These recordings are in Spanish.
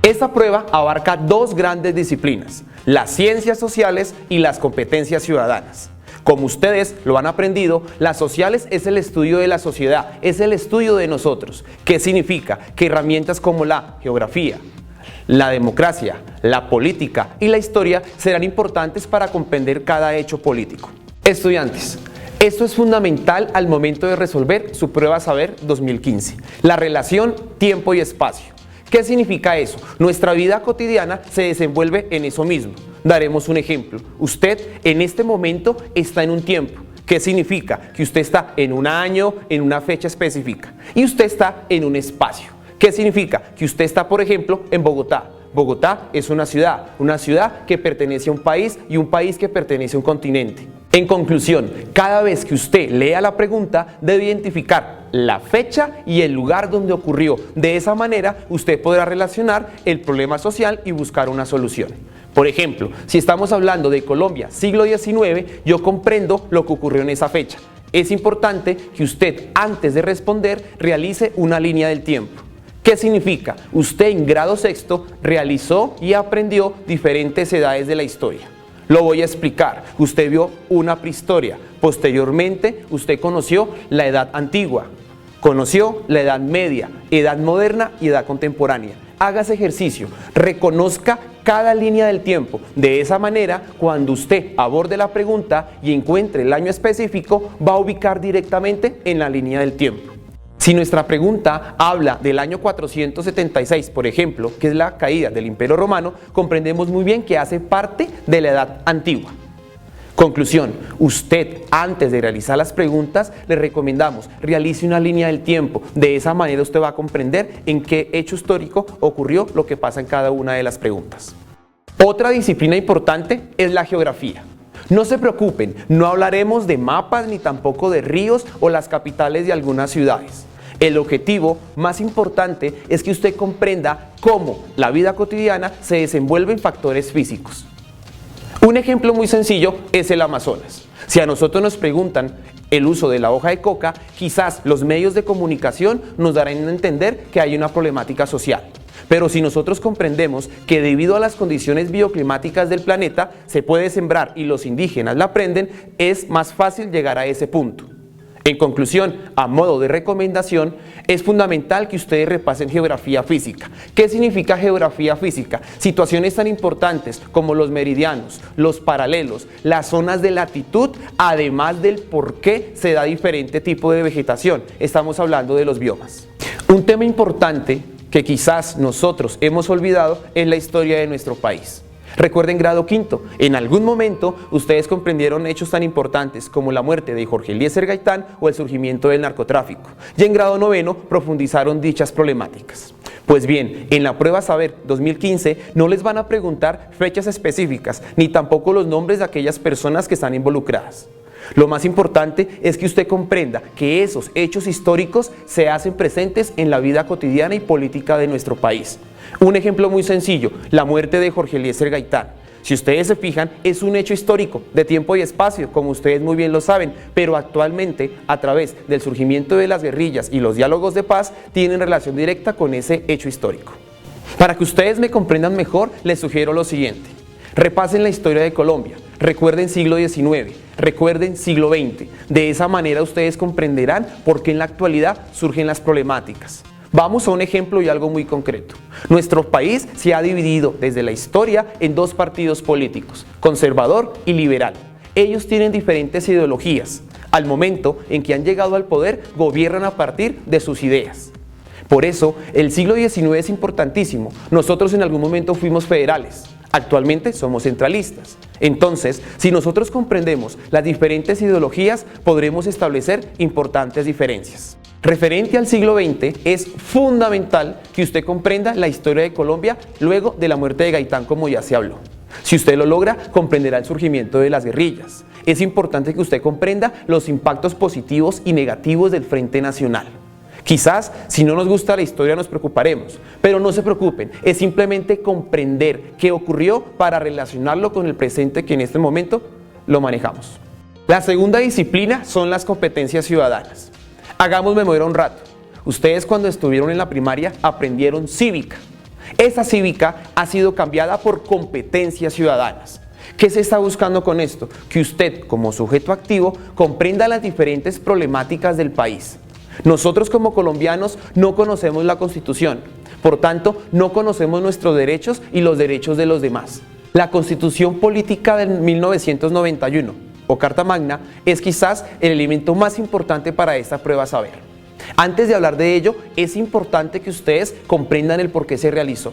Esta prueba abarca dos grandes disciplinas, las ciencias sociales y las competencias ciudadanas. Como ustedes lo han aprendido, las sociales es el estudio de la sociedad, es el estudio de nosotros. ¿Qué significa? Que herramientas como la geografía, la democracia, la política y la historia serán importantes para comprender cada hecho político. Estudiantes, esto es fundamental al momento de resolver su prueba Saber 2015, la relación tiempo y espacio. ¿Qué significa eso? Nuestra vida cotidiana se desenvuelve en eso mismo. Daremos un ejemplo. Usted en este momento está en un tiempo. ¿Qué significa? Que usted está en un año, en una fecha específica. Y usted está en un espacio. ¿Qué significa? Que usted está, por ejemplo, en Bogotá. Bogotá es una ciudad que pertenece a un país y un país que pertenece a un continente. En conclusión, cada vez que usted lea la pregunta, debe identificar la fecha y el lugar donde ocurrió. De esa manera, usted podrá relacionar el problema social y buscar una solución. Por ejemplo, si estamos hablando de Colombia, siglo XIX, yo comprendo lo que ocurrió en esa fecha. Es importante que usted, antes de responder, realice una línea del tiempo. ¿Qué significa? Usted en grado sexto realizó y aprendió diferentes edades de la historia. Lo voy a explicar. Usted vio una prehistoria. Posteriormente, usted conoció la edad antigua. Conoció la edad media, edad moderna y edad contemporánea. Haga ese ejercicio. Reconozca cada línea del tiempo. De esa manera, cuando usted aborde la pregunta y encuentre el año específico, va a ubicar directamente en la línea del tiempo. Si nuestra pregunta habla del año 476, por ejemplo, que es la caída del Imperio Romano, comprendemos muy bien que hace parte de la edad antigua. Conclusión, usted antes de realizar las preguntas le recomendamos realice una línea del tiempo. De esa manera usted va a comprender en qué hecho histórico ocurrió lo que pasa en cada una de las preguntas. Otra disciplina importante es la geografía. No se preocupen, no hablaremos de mapas ni tampoco de ríos o las capitales de algunas ciudades. El objetivo más importante es que usted comprenda cómo la vida cotidiana se desenvuelve en factores físicos. Un ejemplo muy sencillo es el Amazonas. Si a nosotros nos preguntan el uso de la hoja de coca, quizás los medios de comunicación nos darán a entender que hay una problemática social. Pero si nosotros comprendemos que debido a las condiciones bioclimáticas del planeta se puede sembrar y los indígenas la aprenden, es más fácil llegar a ese punto. En conclusión, a modo de recomendación, es fundamental que ustedes repasen geografía física. ¿Qué significa geografía física? Situaciones tan importantes como los meridianos, los paralelos, las zonas de latitud, además del por qué se da diferente tipo de vegetación. Estamos hablando de los biomas. Un tema importante que quizás nosotros hemos olvidado es la historia de nuestro país. Recuerden grado quinto, en algún momento ustedes comprendieron hechos tan importantes como la muerte de Jorge Eliezer Gaitán o el surgimiento del narcotráfico. Y en grado noveno profundizaron dichas problemáticas. Pues bien, en la prueba Saber 2015 no les van a preguntar fechas específicas, ni tampoco los nombres de aquellas personas que están involucradas. Lo más importante es que usted comprenda que esos hechos históricos se hacen presentes en la vida cotidiana y política de nuestro país. Un ejemplo muy sencillo, la muerte de Jorge Eliezer Gaitán. Si ustedes se fijan, es un hecho histórico, de tiempo y espacio, como ustedes muy bien lo saben, pero actualmente, a través del surgimiento de las guerrillas y los diálogos de paz, tienen relación directa con ese hecho histórico. Para que ustedes me comprendan mejor, les sugiero lo siguiente. Repasen la historia de Colombia, recuerden siglo XIX, recuerden siglo XX. De esa manera ustedes comprenderán por qué en la actualidad surgen las problemáticas. Vamos a un ejemplo y algo muy concreto. Nuestro país se ha dividido desde la historia en dos partidos políticos, conservador y liberal. Ellos tienen diferentes ideologías. Al momento en que han llegado al poder, gobiernan a partir de sus ideas. Por eso, el siglo XIX es importantísimo. Nosotros en algún momento fuimos federales. Actualmente somos centralistas. Entonces, si nosotros comprendemos las diferentes ideologías, podremos establecer importantes diferencias. Referente al siglo XX, es fundamental que usted comprenda la historia de Colombia luego de la muerte de Gaitán, como ya se habló. Si usted lo logra, comprenderá el surgimiento de las guerrillas. Es importante que usted comprenda los impactos positivos y negativos del Frente Nacional. Quizás, si no nos gusta la historia, nos preocuparemos, pero no se preocupen, es simplemente comprender qué ocurrió para relacionarlo con el presente que en este momento lo manejamos. La segunda disciplina son las competencias ciudadanas. Hagamos memoria un rato. Ustedes cuando estuvieron en la primaria aprendieron cívica. Esa cívica ha sido cambiada por competencias ciudadanas. ¿Qué se está buscando con esto? Que usted, como sujeto activo, comprenda las diferentes problemáticas del país. Nosotros como colombianos no conocemos la Constitución, por tanto, no conocemos nuestros derechos y los derechos de los demás. La Constitución Política de 1991, o Carta Magna, es quizás el elemento más importante para esta prueba saber. Antes de hablar de ello, es importante que ustedes comprendan el por qué se realizó.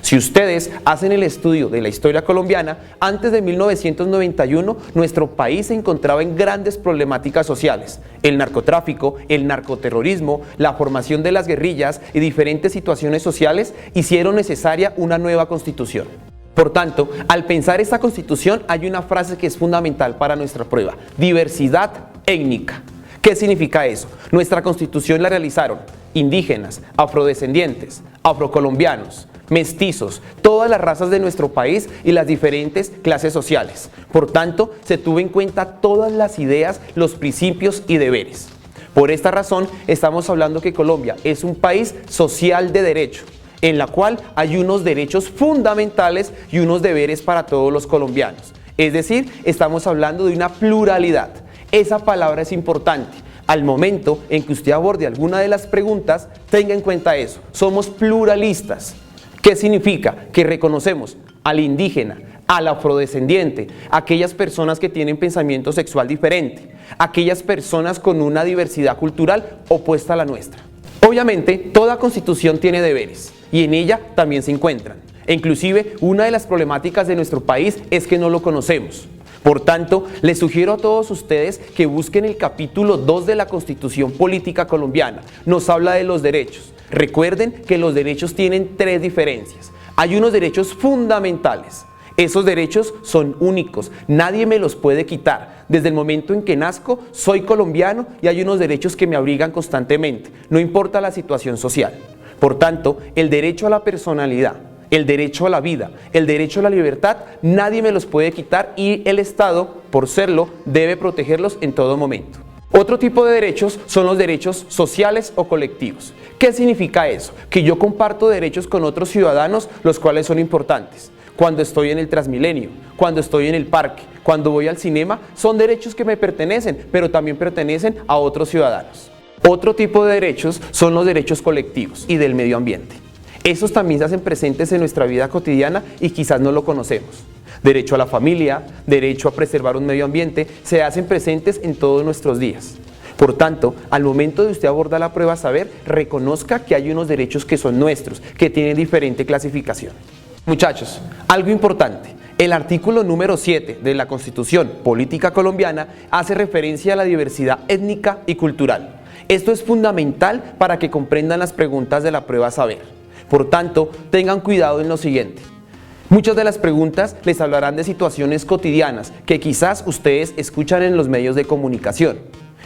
Si ustedes hacen el estudio de la historia colombiana, antes de 1991 nuestro país se encontraba en grandes problemáticas sociales. El narcotráfico, el narcoterrorismo, la formación de las guerrillas y diferentes situaciones sociales hicieron necesaria una nueva constitución. Por tanto, al pensar esta constitución hay una frase que es fundamental para nuestra prueba: diversidad étnica. ¿Qué significa eso? Nuestra constitución la realizaron indígenas, afrodescendientes, afrocolombianos, mestizos, todas las razas de nuestro país y las diferentes clases sociales. Por tanto, se tuvo en cuenta todas las ideas, los principios y deberes. Por esta razón, estamos hablando que Colombia es un país social de derecho, en la cual hay unos derechos fundamentales y unos deberes para todos los colombianos. Es decir, estamos hablando de una pluralidad. Esa palabra es importante. Al momento en que usted aborde alguna de las preguntas, tenga en cuenta eso. Somos pluralistas. ¿Qué significa? Que reconocemos al indígena, al afrodescendiente, aquellas personas que tienen pensamiento sexual diferente, aquellas personas con una diversidad cultural opuesta a la nuestra. Obviamente, toda constitución tiene deberes y en ella también se encuentran. Inclusive, una de las problemáticas de nuestro país es que no lo conocemos. Por tanto, les sugiero a todos ustedes que busquen el capítulo 2 de la Constitución Política Colombiana. Nos habla de los derechos. Recuerden que los derechos tienen 3 diferencias. Hay unos derechos fundamentales. Esos derechos son únicos, nadie me los puede quitar. Desde el momento en que nazco, soy colombiano y hay unos derechos que me abrigan constantemente, no importa la situación social. Por tanto, el derecho a la personalidad, el derecho a la vida, el derecho a la libertad, nadie me los puede quitar y el Estado, por serlo, debe protegerlos en todo momento. Otro tipo de derechos son los derechos sociales o colectivos. ¿Qué significa eso? Que yo comparto derechos con otros ciudadanos, los cuales son importantes. Cuando estoy en el Transmilenio, cuando estoy en el parque, cuando voy al cinema, son derechos que me pertenecen, pero también pertenecen a otros ciudadanos. Otro tipo de derechos son los derechos colectivos y del medio ambiente. Esos también se hacen presentes en nuestra vida cotidiana y quizás no lo conocemos. Derecho a la familia, derecho a preservar un medio ambiente, se hacen presentes en todos nuestros días. Por tanto, al momento de usted abordar la prueba saber, reconozca que hay unos derechos que son nuestros, que tienen diferente clasificación. Muchachos, algo importante. El artículo número 7 de la Constitución Política Colombiana hace referencia a la diversidad étnica y cultural. Esto es fundamental para que comprendan las preguntas de la prueba saber. Por tanto, tengan cuidado en lo siguiente. Muchas de las preguntas les hablarán de situaciones cotidianas que quizás ustedes escuchan en los medios de comunicación.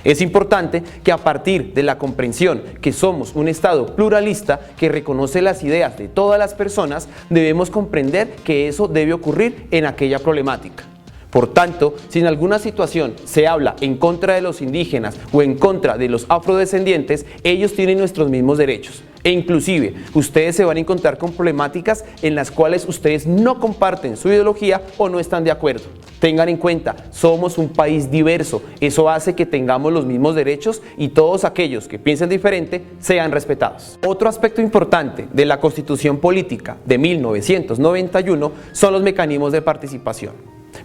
Es importante que a partir de la comprensión que somos un Estado pluralista que reconoce las ideas de todas las personas, debemos comprender que eso debe ocurrir en aquella problemática. Por tanto, si en alguna situación se habla en contra de los indígenas o en contra de los afrodescendientes, ellos tienen nuestros mismos derechos. E inclusive, ustedes se van a encontrar con problemáticas en las cuales ustedes no comparten su ideología o no están de acuerdo. Tengan en cuenta, somos un país diverso, eso hace que tengamos los mismos derechos y todos aquellos que piensen diferente sean respetados. Otro aspecto importante de la Constitución Política de 1991 son los mecanismos de participación.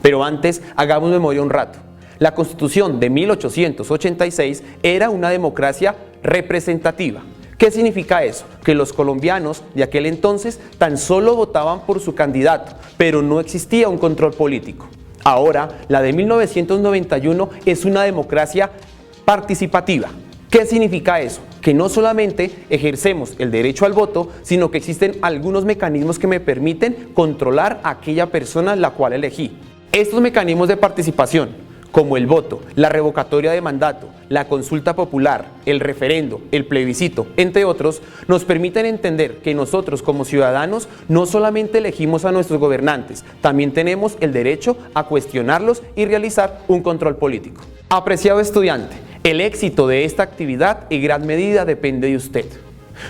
Pero antes, hagamos memoria un rato. La Constitución de 1886 era una democracia representativa. ¿Qué significa eso? Que los colombianos de aquel entonces tan solo votaban por su candidato, pero no existía un control político. Ahora, la de 1991 es una democracia participativa. ¿Qué significa eso? Que no solamente ejercemos el derecho al voto, sino que existen algunos mecanismos que me permiten controlar a aquella persona la cual elegí. Estos mecanismos de participación, como el voto, la revocatoria de mandato, la consulta popular, el referendo, el plebiscito, entre otros, nos permiten entender que nosotros como ciudadanos no solamente elegimos a nuestros gobernantes, también tenemos el derecho a cuestionarlos y realizar un control político. Apreciado estudiante, el éxito de esta actividad en gran medida depende de usted.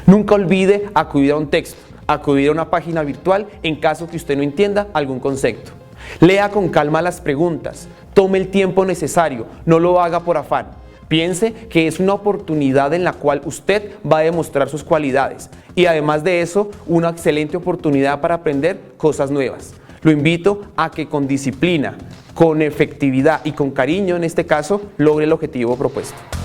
Nunca olvide acudir a un texto, acudir a una página virtual en caso que usted no entienda algún concepto. Lea con calma las preguntas, tome el tiempo necesario, no lo haga por afán. Piense que es una oportunidad en la cual usted va a demostrar sus cualidades y además de eso, una excelente oportunidad para aprender cosas nuevas. Lo invito a que con disciplina, con efectividad y con cariño en este caso, logre el objetivo propuesto.